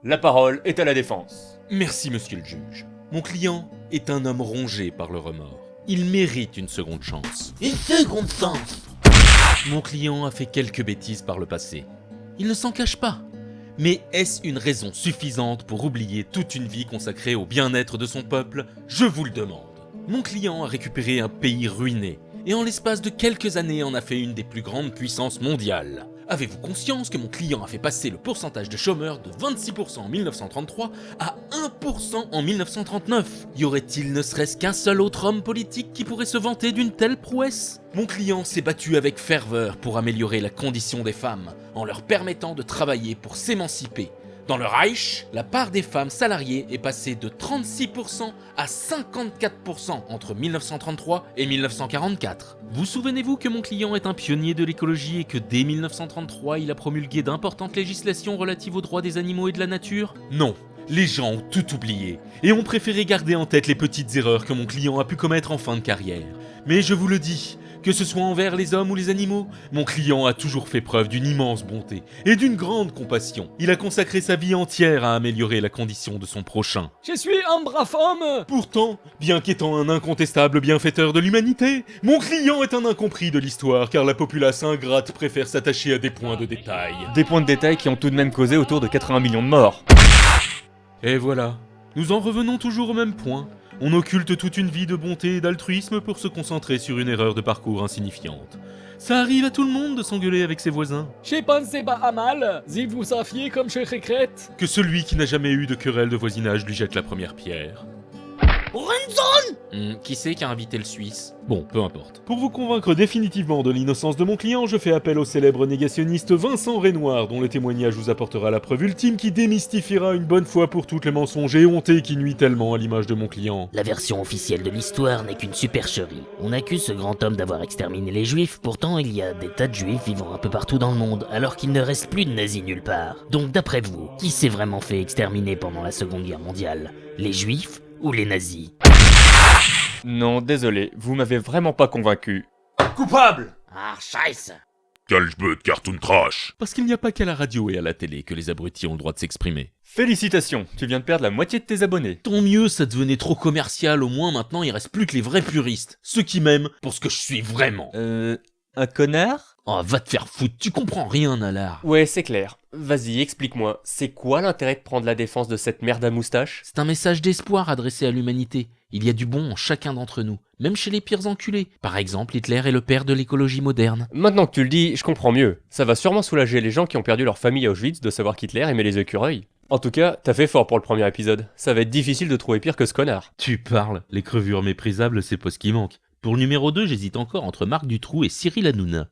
La parole est à la défense. Merci, monsieur le juge. Mon client est un homme rongé par le remords. Il mérite une seconde chance. Une seconde chance. Mon client a fait quelques bêtises par le passé. Il ne s'en cache pas. Mais est-ce une raison suffisante pour oublier toute une vie consacrée au bien-être de son peuple? Je vous le demande. Mon client a récupéré un pays ruiné, et en l'espace de quelques années en a fait une des plus grandes puissances mondiales. Avez-vous conscience que mon client a fait passer le pourcentage de chômeurs de 26% en 1933 à 1% en 1939? Y aurait-il ne serait-ce qu'un seul autre homme politique qui pourrait se vanter d'une telle prouesse? Mon client s'est battu avec ferveur pour améliorer la condition des femmes, en leur permettant de travailler pour s'émanciper. Dans le Reich, la part des femmes salariées est passée de 36% à 54% entre 1933 et 1944. Vous souvenez-vous que mon client est un pionnier de l'écologie et que dès 1933, il a promulgué d'importantes législations relatives aux droits des animaux et de la nature? Non, les gens ont tout oublié et ont préféré garder en tête les petites erreurs que mon client a pu commettre en fin de carrière. Mais je vous le dis, que ce soit envers les hommes ou les animaux, mon client a toujours fait preuve d'une immense bonté et d'une grande compassion. Il a consacré sa vie entière à améliorer la condition de son prochain. Je suis un brave homme. Pourtant, bien qu'étant un incontestable bienfaiteur de l'humanité, mon client est un incompris de l'histoire car la populace ingrate préfère s'attacher à des points de détail. Des points de détail qui ont tout de même causé autour de 80 millions de morts. Et voilà, nous en revenons toujours au même point. On occulte toute une vie de bonté et d'altruisme pour se concentrer sur une erreur de parcours insignifiante. Ça arrive à tout le monde de s'engueuler avec ses voisins. Je pensais pas à mal, si vous saviez comme je regrette. Que celui qui n'a jamais eu de querelle de voisinage lui jette la première pierre. Renzo. Qui c'est qui a invité le Suisse? Bon, peu importe. Pour vous convaincre définitivement de l'innocence de mon client, je fais appel au célèbre négationniste Vincent Renoir, dont le témoignage vous apportera la preuve ultime qui démystifiera une bonne fois pour toutes les mensonges éhontés qui nuit tellement à l'image de mon client. La version officielle de l'histoire n'est qu'une supercherie. On accuse ce grand homme d'avoir exterminé les juifs, pourtant il y a des tas de juifs vivant un peu partout dans le monde, alors qu'il ne reste plus de nazis nulle part. Donc d'après vous, qui s'est vraiment fait exterminer pendant la Seconde Guerre mondiale? Les juifs ou les nazis? Non, désolé, vous m'avez vraiment pas convaincu. Coupable! Ah, scheiße. Calgebut, cartoon trash. Parce qu'il n'y a pas qu'à la radio et à la télé que les abrutis ont le droit de s'exprimer. Félicitations, tu viens de perdre la moitié de tes abonnés. Tant mieux, ça devenait trop commercial, au moins maintenant il reste plus que les vrais puristes. Ceux qui m'aiment pour ce que je suis vraiment. Un connard? Oh, va te faire foutre, tu comprends rien, Nalar. Ouais, c'est clair. Vas-y, explique-moi, c'est quoi l'intérêt de prendre la défense de cette merde à moustache? C'est un message d'espoir adressé à l'humanité. Il y a du bon en chacun d'entre nous, même chez les pires enculés. Par exemple, Hitler est le père de l'écologie moderne. Maintenant que tu le dis, je comprends mieux. Ça va sûrement soulager les gens qui ont perdu leur famille à Auschwitz de savoir qu'Hitler aimait les écureuils. En tout cas, t'as fait fort pour le premier épisode. Ça va être difficile de trouver pire que ce connard. Tu parles, les crevures méprisables, c'est pas ce qui manque. Pour le numéro 2, j'hésite encore entre Marc Dutroux et Cyril Hanouna.